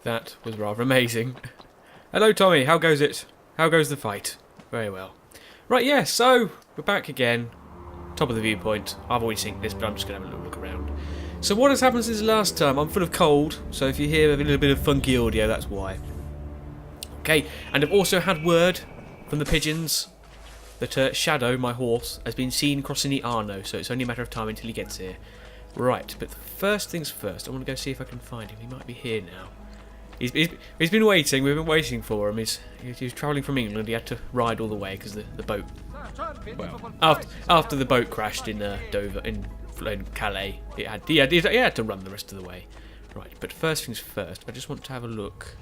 That was rather amazing. Hello, Tommy. How goes it? How goes the fight? Very well. Right, yeah, so we're back again. Top of the viewpoint. I've already seen this, but I'm just going to have a little look around. So what has happened since last time? I'm full of cold, so if you hear a little bit of funky audio, that's why. Okay, and I've also had word from the pigeons that Shadow, my horse, has been seen crossing the Arno, so it's only a matter of time until he gets here. Right, but first things first, I want to go see if I can find him. He might be here now. He's been waiting. We've been waiting for him. He was travelling from England. He had to ride all the way because the boat. Well, after the boat crashed in Dover in Calais, he had to run the rest of the way. Right, but first things first. I just want to have a look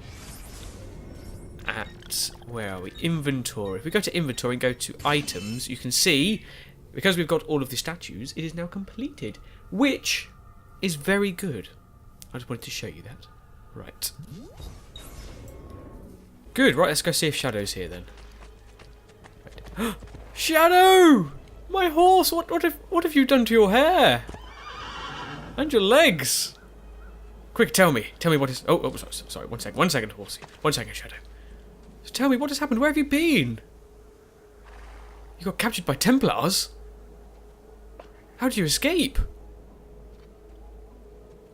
at, where are we? Inventory. If we go to inventory and go to items, you can see, because we've got all of the statues, it is now completed, which is very good. I just wanted to show you that. Right. Good, right, let's go see if Shadow's here then. Right. Shadow! My horse! What have you done to your hair? And your legs? Quick, tell me what is... Oh, sorry, one second, horsey. 1 second, Shadow. So tell me, what has happened? Where have you been? You got captured by Templars? How did you escape?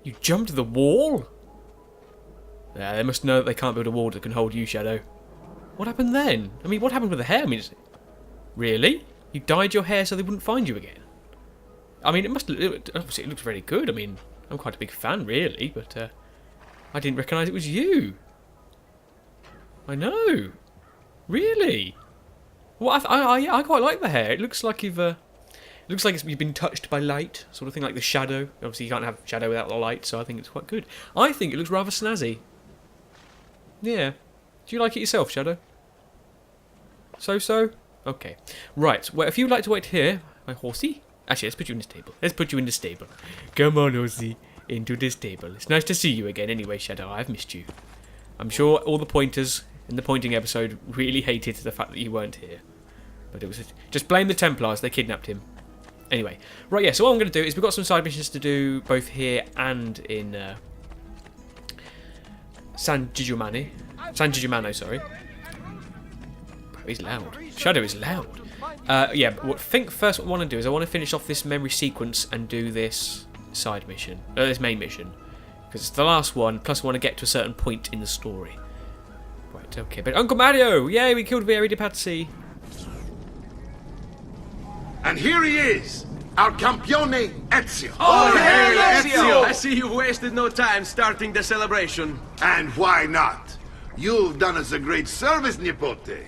You jumped the wall? Yeah, they must know that they can't build a wall that can hold you, Shadow. What happened then? I mean, what happened with the hair? I mean, really? You dyed your hair so they wouldn't find you again? I mean, obviously it looks very good. I mean, I'm quite a big fan, really, but I didn't recognise it was you. I know. Really? Well, I quite like the hair. It looks like you've been touched by light, sort of thing, like the shadow. Obviously, you can't have shadow without the light, so I think it's quite good. I think it looks rather snazzy. Yeah. Do you like it yourself, Shadow? So? Okay. Right. Well, if you'd like to wait here, my horsey. Actually, let's put you in the stable. Come on, horsey. Into the stable. It's nice to see you again anyway, Shadow. I've missed you. I'm sure all the pointers in the pointing episode really hated the fact that you weren't here. But it was just blame the Templars. They kidnapped him. Anyway, right, yeah, so what I'm going to do is we've got some side missions to do both here and in San Gigimano, sorry. He's loud. Shadow is loud. Yeah, but I think first what I want to do is I want to finish off this memory sequence and do this side mission, this main mission. Because it's the last one, plus I want to get to a certain point in the story. Right, okay, but Uncle Mario! Yay, we killed Vieri di Pazzi! And here he is, our campione Ezio. Oh, hey, Ezio! I see you've wasted no time starting the celebration. And why not? You've done us a great service, Nipote.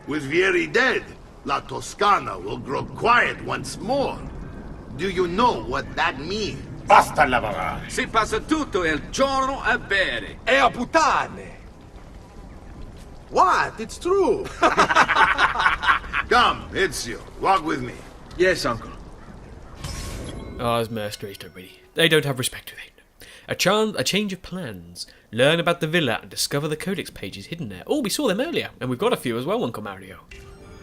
With Vieri dead, La Toscana will grow quiet once more. Do you know what that means? Basta lavorare. Si passa tutto il giorno a bere. E a puttane. What? It's true. Come, Ezio, walk with me. Yes, uncle. Oh, those mercenaries don't really... They don't have respect for it. A change of plans. Learn about the villa and discover the codex pages hidden there. Oh, we saw them earlier, and we've got a few as well, Uncle Mario.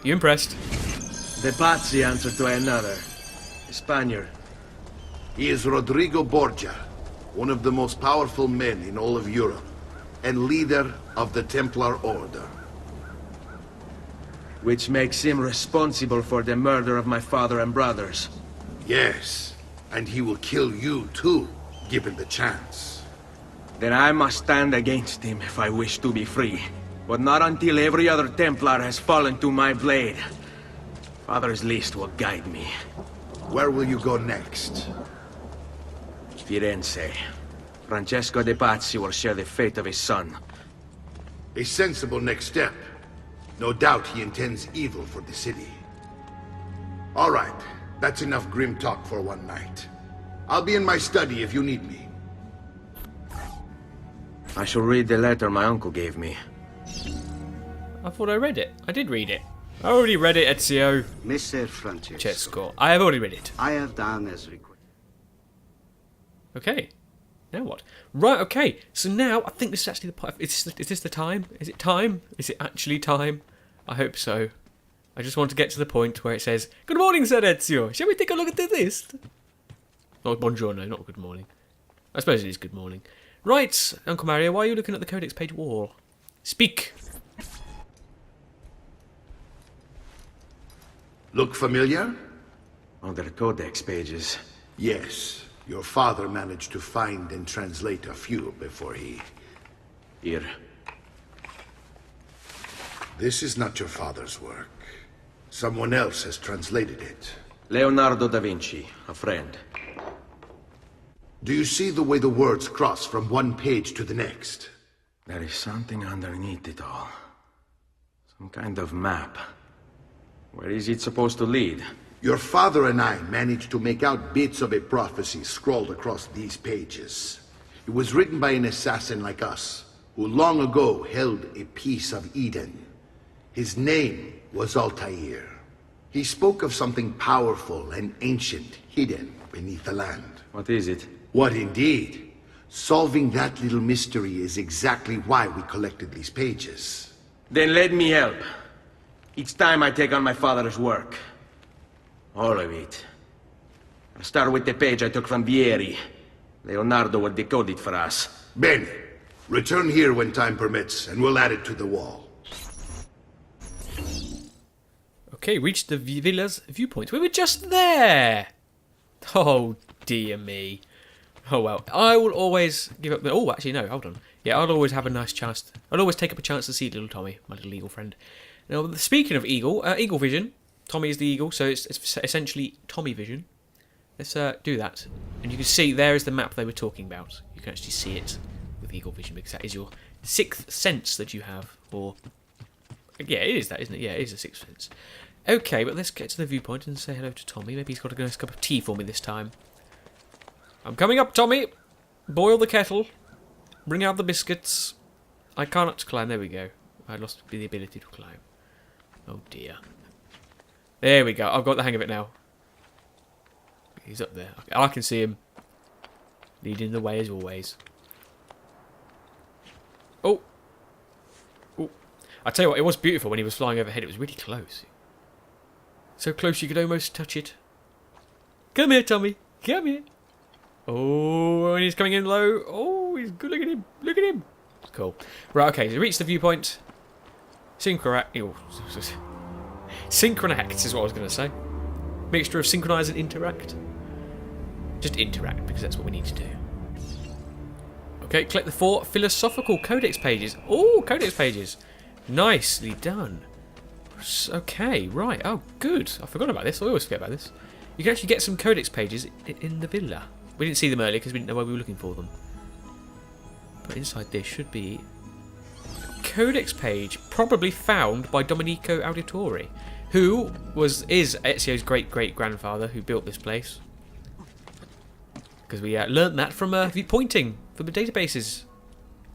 You impressed? De Pazzi answered to another. A Spaniard. He is Rodrigo Borgia, one of the most powerful men in all of Europe, and leader of the Templar Order. Which makes him responsible for the murder of my father and brothers. Yes, and he will kill you too, given the chance. Then I must stand against him if I wish to be free. But not until every other Templar has fallen to my blade. Father's list will guide me. Where will you go next? Firenze. Francesco de Pazzi will share the fate of his son. A sensible next step. No doubt he intends evil for the city. All right, that's enough grim talk for one night. I'll be in my study if you need me. I shall read the letter my uncle gave me. I thought I read it. I did read it. I already read it, Ezio. Messer Francesco, I have already read it. I have done as requested. Okay. Now what? Right, okay. So now, I think this is actually the part... Is this the time? Is it time? Is it actually time? I hope so. I just want to get to the point where it says, "Good morning, Sir Ezio. Shall we take a look at the list?" Oh, buongiorno, not good morning. I suppose it is good morning. Right, Uncle Mario, why are you looking at the codex page wall? Speak! Look familiar? Other codex pages. Yes. Your father managed to find and translate a few before he... Here. This is not your father's work. Someone else has translated it. Leonardo da Vinci, a friend. Do you see the way the words cross from one page to the next? There is something underneath it all. Some kind of map. Where is it supposed to lead? Your father and I managed to make out bits of a prophecy scrawled across these pages. It was written by an assassin like us, who long ago held a piece of Eden. His name was Altair. He spoke of something powerful and ancient hidden beneath the land. What is it? What indeed? Solving that little mystery is exactly why we collected these pages. Then let me help. Each time I take on my father's work. All of it. I'll start with the page I took from Vieri. Leonardo will decode it for us. Bene. Return here when time permits, and we'll add it to the wall. Okay, reached the villa's viewpoint. We were just there! Oh, dear me. Oh, well. I will always give up the... Oh, actually, no, hold on. Yeah, I'll always have a nice chance... I'll always take up a chance to see little Tommy, my little eagle friend. Now, speaking of eagle, eagle vision. Tommy is the eagle, so it's essentially Tommy vision. Let's do that. And you can see, there is the map they were talking about. You can actually see it with eagle vision, because that is your sixth sense that you have. Or... Yeah, it is that, isn't it? Yeah, it is a sixth sense. Okay, but let's get to the viewpoint and say hello to Tommy. Maybe he's got a nice cup of tea for me this time. I'm coming up, Tommy. Boil the kettle. Bring out the biscuits. I cannot climb. There we go. I lost the ability to climb. Oh, dear. There we go. I've got the hang of it now. He's up there. I can see him. Leading the way as always. Oh. Oh. I tell you what, it was beautiful when he was flying overhead. It was really close. So close you could almost touch it. Come here, Tommy. Come here. Oh, and he's coming in low. Oh, he's good. Look at him. Look at him. Cool. Right, okay. So reach the viewpoint. Synchronize is what I was going to say. Mixture of synchronize and interact. Just interact, because that's what we need to do. Okay, collect the 4 philosophical codex pages. Oh, codex pages. Nicely done. Okay, right. Oh, good. I forgot about this. I always forget about this. You can actually get some codex pages in the villa. We didn't see them earlier because we didn't know where we were looking for them. But inside this should be a codex page, probably found by Domenico Auditore, who is Ezio's great-great-grandfather who built this place. Because we learnt that from pointing from the databases.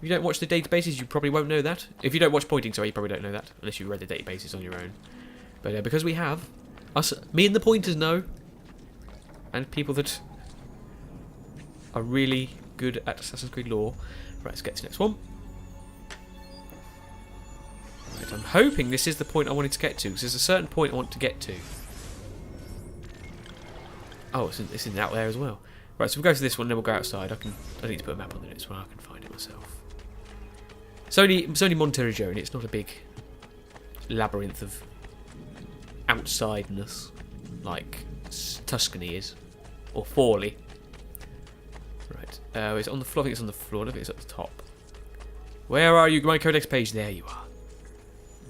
If you don't watch the databases, you probably won't know that. If you don't watch pointing, sorry, you probably don't know that, unless you read the databases on your own. But because we have, me and the pointers know, and people that are really good at Assassin's Creed lore. Right, let's get to the next one. Right, I'm hoping this is the point I wanted to get to, because there's a certain point I want to get to. Oh, it's in out there as well. Right, so we'll go to this one, then we'll go outside. I need to put a map on the next one. I can find it myself. It's only Monteriggioni. It's not a big labyrinth of outsideness like Tuscany is, or Forlì. Right, it's on the floor. I think it's on the floor. I think it's at the top. Where are you? My codex page. There you are.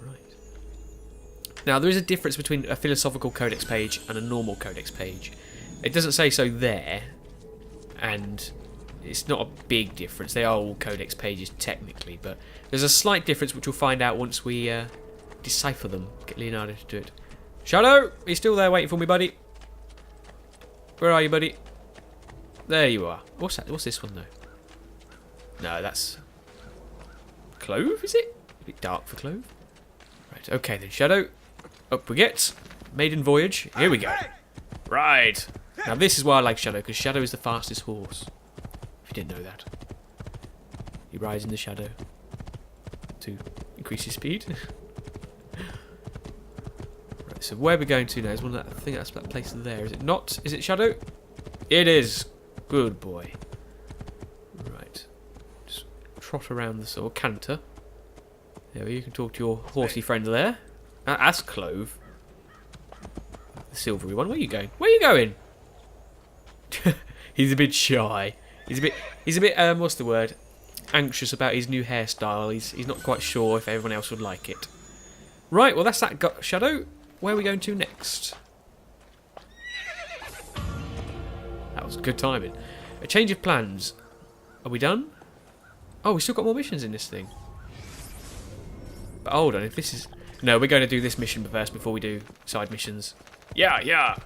Right. Now there is a difference between a philosophical codex page and a normal codex page. It doesn't say so there, and it's not a big difference. They are all codex pages technically, but there's a slight difference which we'll find out once we decipher them. Get Leonardo to do it. Shadow, are you still there waiting for me, buddy? Where are you, buddy? There you are. What's that? What's this one though? No, that's Clove, is it? A bit dark for Clove. Right, okay then, Shadow. Up we get. Maiden voyage. Here we go. Right. Now this is why I like Shadow, because Shadow is the fastest horse. If you didn't know that. He rides in the shadow to increase his speed. Right, so where are we going to now? Is one that, I think that's that place there. Is it not? Is it Shadow? It is. Good boy. Right. trot around the sort of canter. There you can talk to your horsey friend there. That's Clove. The silvery one. Where are you going? Where are you going? He's a bit shy. He's a bit what's the word? Anxious about his new hairstyle. He's not quite sure if everyone else would like it. Right, well that's that Shadow. Where are we going to next? That was good timing. A change of plans. Are we done? Oh, we still got more missions in this thing. But hold on, if this is... No, we're going to do this mission first before we do side missions. Yeah.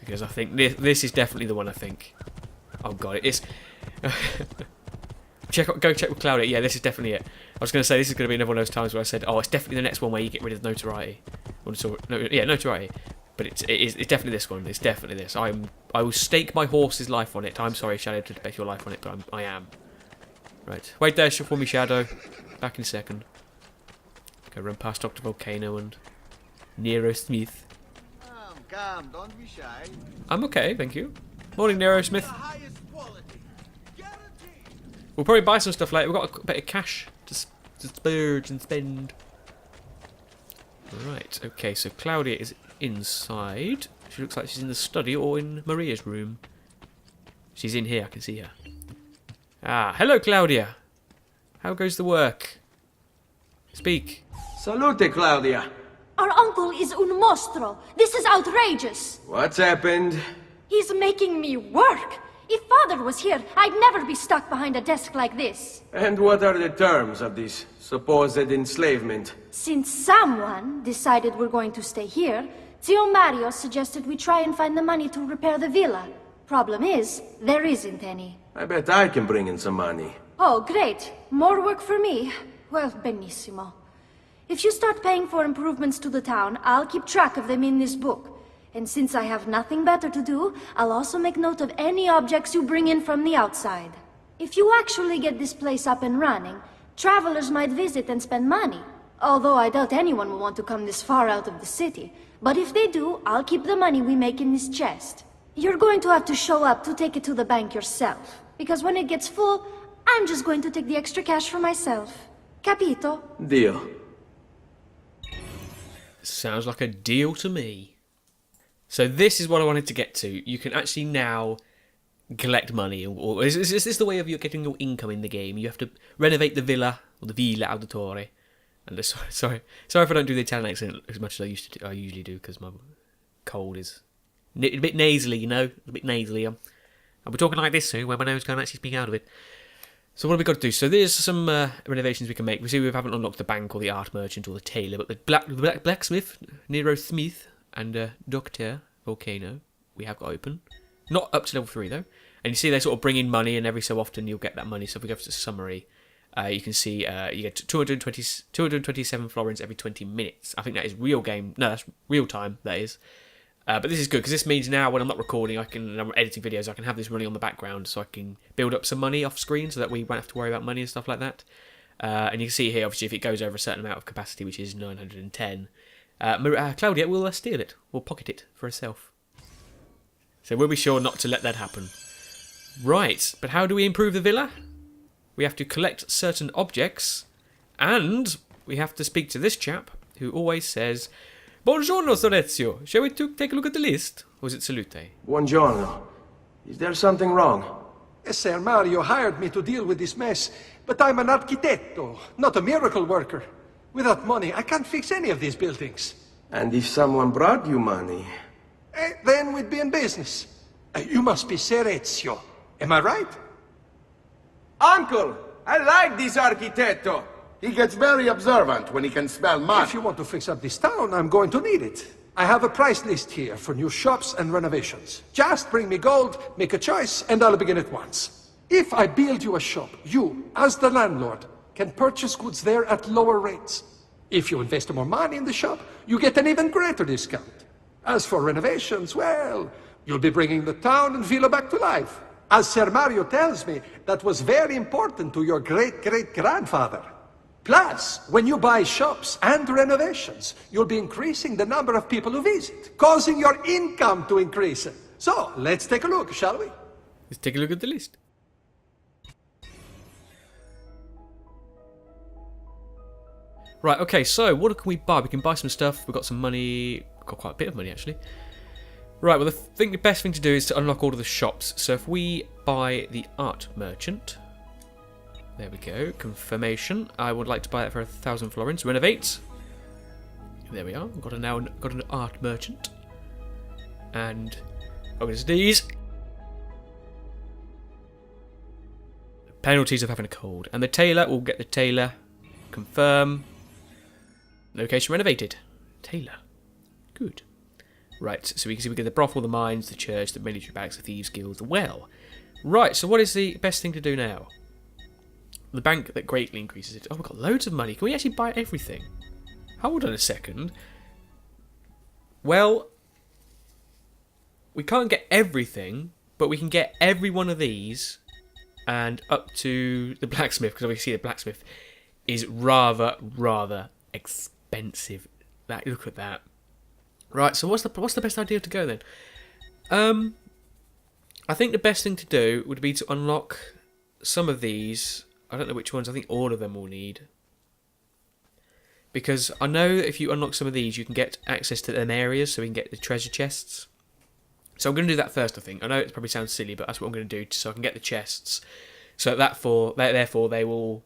Because I think this is definitely the one, I think. Oh god, it is... Go check with Claudia. Yeah, this is definitely it. I was going to say this is going to be another one of those times where I said, oh, it's definitely the next one where you get rid of notoriety. Notoriety. But it's definitely this one. It's definitely this. I will stake my horse's life on it. I'm sorry, Shadow, to bet your life on it, but I am. Right. Wait there for me, Shadow. Back in a second. Go run past Dr. Volcano and Nero Smith. Come, don't be shy. I'm okay, thank you. Morning, Nero Smith. We'll probably buy some stuff later. We've got a bit of cash to splurge and spend. Right, okay, so Claudia is inside. She looks like she's in the study or in Maria's room. She's in here, I can see her. Ah, hello, Claudia. How goes the work? Speak. Salute, Claudia. Our uncle is un mostro. This is outrageous. What's happened? He's making me work. If Father was here, I'd never be stuck behind a desk like this. And what are the terms of this supposed enslavement? Since someone decided we're going to stay here, Zio Mario suggested we try and find the money to repair the villa. Problem is, there isn't any. I bet I can bring in some money. Oh, great. More work for me. Well, benissimo. If you start paying for improvements to the town, I'll keep track of them in this book. And since I have nothing better to do, I'll also make note of any objects you bring in from the outside. If you actually get this place up and running, travelers might visit and spend money. Although I doubt anyone will want to come this far out of the city. But if they do, I'll keep the money we make in this chest. You're going to have to show up to take it to the bank yourself. Because when it gets full, I'm just going to take the extra cash for myself. Capito? Deal. Sounds like a deal to me. So this is what I wanted to get to. You can actually now collect money. Or is this the way of you getting your income in the game? You have to renovate the villa, or the Villa Auditore. And sorry if I don't do the Italian accent as much as I usually do, because my cold is a bit nasally, you know? A bit nasally. I'll be talking like this soon, where my nose can't actually speak out of it. So what have we got to do? So there's some renovations we can make. We see we haven't unlocked the bank, or the art merchant, or the tailor, but the blacksmith, Nero Smith, and Dr. Volcano, we have got open. Not up to level 3, though. And you see they sort of bring in money, and every so often you'll get that money. So if we go to the summary, you can see you get 227 florins every 20 minutes. I think that is real game. No, that's real time, that is. But this is good, because this means now when I'm not recording, and I'm editing videos, I can have this running on the background, so I can build up some money off screen, so that we won't have to worry about money and stuff like that. And you can see here, obviously, if it goes over a certain amount of capacity, which is 910, Claudia will steal it, or pocket it for herself. So we'll be sure not to let that happen. Right, but how do we improve the villa? We have to collect certain objects, and we have to speak to this chap, who always says, Buongiorno, Sir Ezio. Shall we take a look at the list? Or is it salute? Buongiorno. Is there something wrong? Ser Mario hired me to deal with this mess, but I'm an architetto, not a miracle worker. Without money, I can't fix any of these buildings. And if someone brought you money? Then we'd be in business. You must be Ser Ezio. Am I right? Uncle! I like this architetto! He gets very observant when he can smell mud. If you want to fix up this town, I'm going to need it. I have a price list here for new shops and renovations. Just bring me gold, make a choice, and I'll begin at once. If I build you a shop, you, as the landlord, can purchase goods there at lower rates. If you invest more money in the shop, you get an even greater discount. As for renovations, well, you'll be bringing the town and villa back to life. As Ser Mario tells me, that was very important to your great-great-grandfather. Plus, when you buy shops and renovations, you'll be increasing the number of people who visit, causing your income to increase. So, let's take a look, shall we? Let's take a look at the list. Right, okay, so what can we buy? We can buy some stuff. We've got some money. Got quite a bit of money, actually. Right, well, I think the best thing to do is to unlock all of the shops. So if we buy the art merchant... There we go. Confirmation. I would like to buy that for 1,000 florins. Renovate. There we are. Got an art merchant. And... Oh, it's these. Penalties of having a cold. And the tailor, we'll get the tailor. Confirm. Location renovated. Tailor. Good. Right, so we can see we get the brothel, the mines, the church, the military barracks, the thieves' guild, the well. Right, so what is the best thing to do now? The bank that greatly increases it. Oh, we've got loads of money. Can we actually buy everything? Hold on a second. Well, we can't get everything, but we can get every one of these and up to the blacksmith, because obviously the blacksmith is rather expensive. Look at that. Right, so what's the best idea to go then? I think the best thing to do would be to unlock some of these. I don't know which ones. I think all of them will need. Because I know that if you unlock some of these, you can get access to them areas, so we can get the treasure chests. So I'm going to do that first, I think. I know it probably sounds silly, but that's what I'm going to do, so I can get the chests. So therefore they will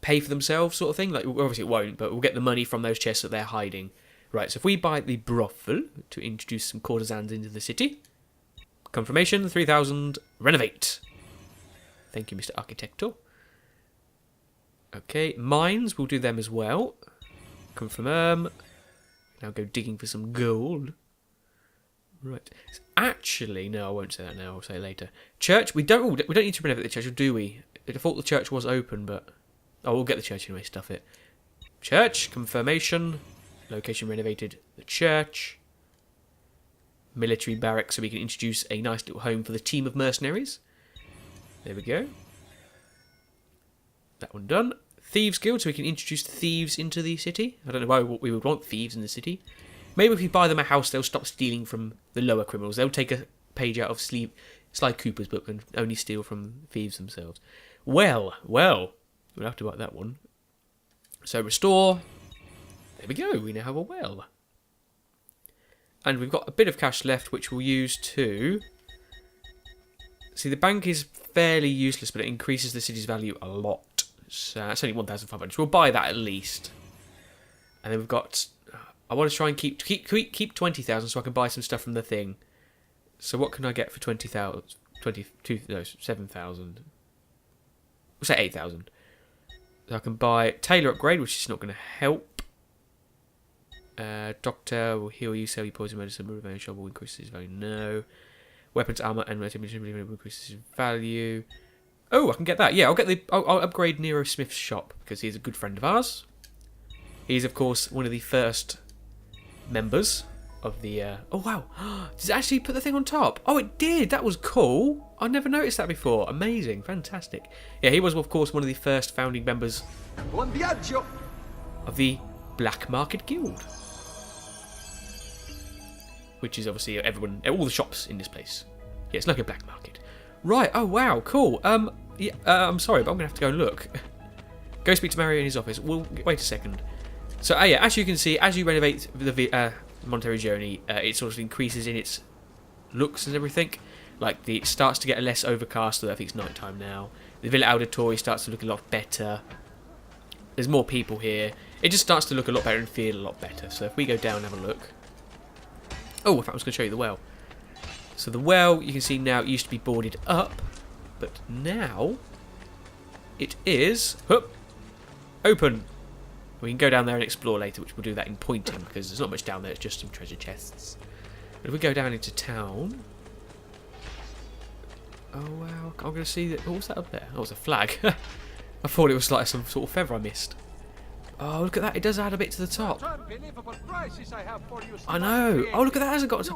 pay for themselves, sort of thing. Like, obviously it won't, but we'll get the money from those chests that they're hiding. Right, so if we buy the brothel to introduce some courtesans into the city. Confirmation, 3,000, renovate. Thank you, Mr. Architecto. Okay, mines, we'll do them as well. Confirm. Now go digging for some gold. Right. Actually, no, I won't say that now. I'll say it later. Church, we don't need to renovate the church, or do we? I thought the church was open, but oh, we'll get the church anyway. Stuff it. Church confirmation. Location renovated. The church. Military barracks, so we can introduce a nice little home for the team of mercenaries. There we go. That one done. Thieves Guild, so we can introduce thieves into the city. I don't know why we would want thieves in the city. Maybe if we buy them a house, they'll stop stealing from the lower criminals. They'll take a page out of Sly Cooper's book and only steal from thieves themselves. Well, we'll have to write that one. So restore. There we go. We now have a well. And we've got a bit of cash left, which we'll use to... See, the bank is fairly useless, but it increases the city's value a lot. So it's only 1,500. So we'll buy that at least. And then we've got... I want to try and keep 20,000 so I can buy some stuff from the thing. So what can I get for 20,000? 7,000. We'll say 8,000. So I can buy tailor upgrade, which is not going to help. Doctor will heal you, sell you poison medicine, revenge shop will increase his value. No. Weapons, armor, and will increase his value. Oh, I can get that. Yeah, I'll upgrade Nero Smith's shop because he's a good friend of ours. He's of course one of the first members of the. Oh wow! Does it actually put the thing on top? Oh, it did. That was cool. I never noticed that before. Amazing, fantastic. Yeah, he was of course one of the first founding members of the Black Market Guild, which is obviously everyone, all the shops in this place. Yeah, it's like a black market. Right. Oh wow, cool. Yeah. I'm sorry, but I'm gonna have to go and look. Go speak to Mario in his office. Well, wait a second. So, yeah, as you can see, as you renovate the Monteriggioni, it sort of increases in its looks and everything. Like, it starts to get less overcast, although I think it's night time now. The Villa Auditore starts to look a lot better. There's more people here. It just starts to look a lot better and feel a lot better. So if we go down and have a look. Oh, in fact, I was going to show you the well. So the well, you can see now, it used to be boarded up. But now, it is open. We can go down there and explore later, which we'll do that in pointing, because there's not much down there, it's just some treasure chests. But if we go down into town... Oh, wow, I'm going to see that... Oh, what's that up there? Oh, it's a flag. I thought it was like some sort of feather I missed. Oh, look at that, it does add a bit to the top. I know. Oh, look at that, it hasn't got to...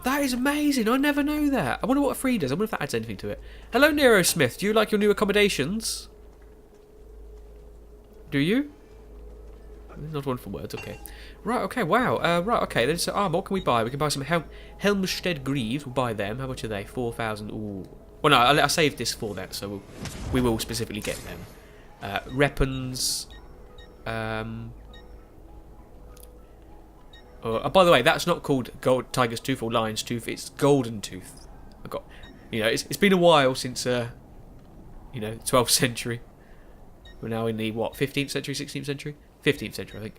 That is amazing, I never knew that. I wonder what a free does, I wonder if that adds anything to it. Hello, Nero Smith, do you like your new accommodations? Do you? Not one for words, okay. Right, okay, wow. Right, okay, then so what can we buy? We can buy some Helmstead Greaves. We'll buy them. How much are they? 4,000. Ooh. Well, no, I saved this for that, so we will specifically get them. Weapons. Oh, by the way, that's not called Gold Tiger's Tooth or Lion's Tooth. It's Golden Tooth. I got, it's been a while since 12th century. We're now in the what, 15th century, 16th century, 15th century, I think.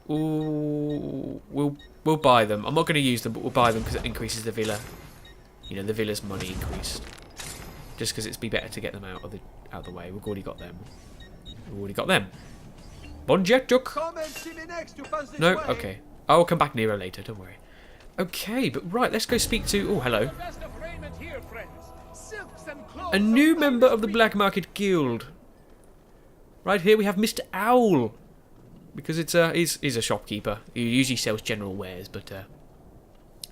We'll buy them. I'm not going to use them, but we'll buy them because it increases the villa. The villa's money increased. Just because it'd be better to get them out of the way. We've already got them. Bonjetuk. Come and see me next. You pass this No, way. okay. I'll come back nearer later. Don't worry. Okay, but right, let's go speak to. Oh, hello. A new member of the Black Market Guild. Right here we have Mr. Owl. Because he's a shopkeeper. He usually sells general wares, but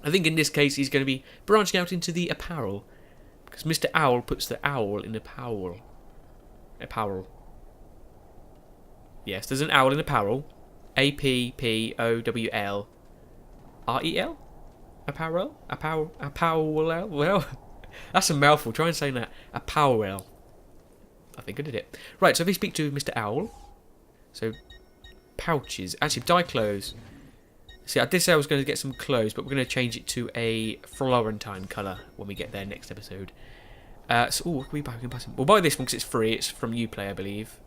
I think in this case he's going to be branching out into the apparel. Because Mr. Owl puts the owl in apparel. Apparel. Yes, there's an owl in apparel. A-P-P-O-W-L-R-E-L? Apparel? Apparel? Well, that's a mouthful. Try and say that. Apparel. I think I did it. Right, so if we speak to Mr. Owl. So, pouches. Actually, dye clothes. See, I did say I was going to get some clothes, but we're going to change it to a Florentine colour when we get there next episode. What can we buy? We can buy some. We'll buy this one because it's free. It's from Uplay, I believe.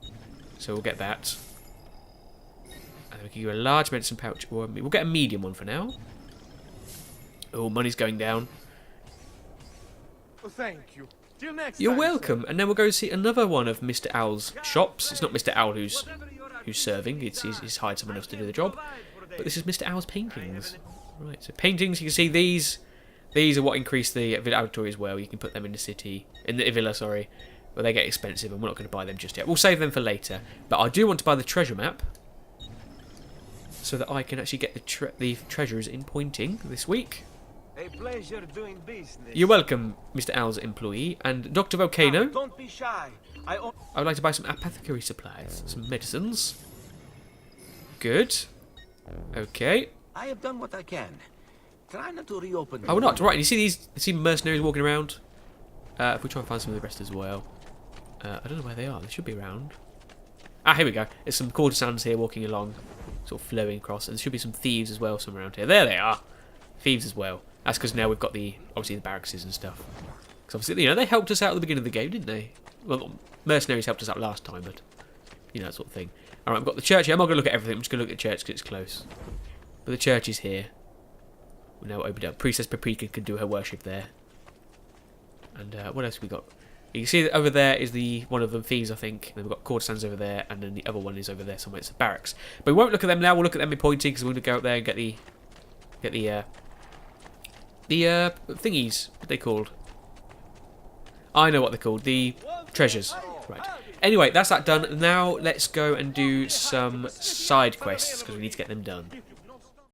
So we'll get that. And then we can do a large medicine pouch. Or we'll get a medium one for now. Oh, money's going down. Well, thank you. Till next You're time, welcome. sir. And then we'll go see another one of Mr. Owl's shops. It's not Mr. Owl who's serving. He's hired someone else to do the job. But this is Mr. Owl's paintings. Right, so paintings, you can see these. These are what increase the Villa Auditore as well. You can put them in the villa, sorry. But they get expensive and we're not going to buy them just yet. We'll save them for later. But I do want to buy the treasure map. So that I can actually get the treasures in pointing this week. A pleasure doing business. You're welcome, Mr. Owl's employee. And Dr. Volcano. Don't be shy. I would like to buy some apothecary supplies. Some medicines. Good. Okay. I have done what I can. Try not to reopen. Oh, not right. You see mercenaries walking around. If we try and find some of the rest as well. I don't know where they are. They should be around. Ah, here we go. There's some courtesans here walking along, sort of flowing across, and there should be some thieves as well somewhere around here. There they are. Thieves as well. That's because now we've got obviously the barracks and stuff. Because obviously, they helped us out at the beginning of the game, didn't they? Well, mercenaries helped us out last time, but that sort of thing. All right, I've got the church here. I'm not going to look at everything. I'm just going to look at the church because it's close. But the church is here. We're now opened up. Priestess Paprika can do her worship there. And what else have we got? You can see that over there is one of the thieves, I think. And then we've got courtesans over there, and then the other one is over there somewhere. It's the barracks. But we won't look at them now. We'll look at them in pointing because we're going to go up there and get the thingies. What are they called? I know what they're called. The treasures. Right. Anyway, that's that done. Now let's go and do some side quests because we need to get them done.